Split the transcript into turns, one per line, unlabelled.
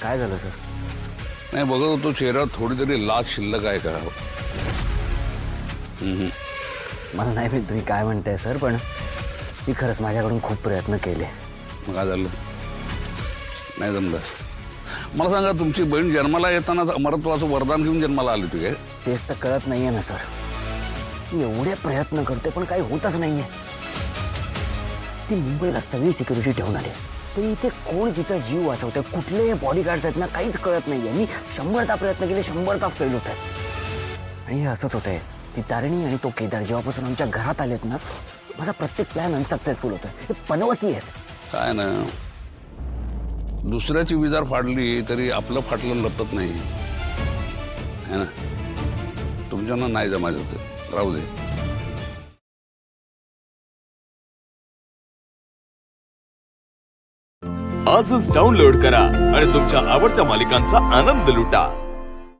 काय झालं सर?
नाही बघत होतो चेहऱ्यावर थोडी तरी लाज शिल्लक आहे का?
मला नाही माहित तुम्ही काय म्हणताय सर, पण मी खरंच माझ्याकडून खूप प्रयत्न केले.
मग काय झालं? नाही जमलं. मला सांगा, तुमची बहीण जन्माला येताना अमरत्वाचं वरदान घेऊन जन्माला आली होती काय?
तेच तर कळत नाहीये ना सर. मी एवढे प्रयत्न करते पण काही होतच नाहीये. ती मुंबईला सगळी सिक्युरिटी ठेवून आली, तरी इथे कोण तिचा जीव वाचवतंय, कुठले बॉडीगार्ड्स आहेत ना, काहीच कळत नाहीये. मी 100दा प्रयत्न केले, 100दा फेल होत आहेत. आणि हे असंच होतंय. ती तारिणी आणि तो केदार जेव्हापासून आमच्या घरात आलेत ना, माझा प्रत्येक प्लॅन अनसक्सेसफुल होतोय. हे पनवती आहेत.
काय ना, दुसऱ्याची विजार फाडली तरी आपलं फाटलं लपत नाही है ना. तुमच्यानं नाही जमायचं, राहू दे.
आजच डाउनलोड करा आणि तुमच्या आवडत्या मालिकांचा आनंद लुटा.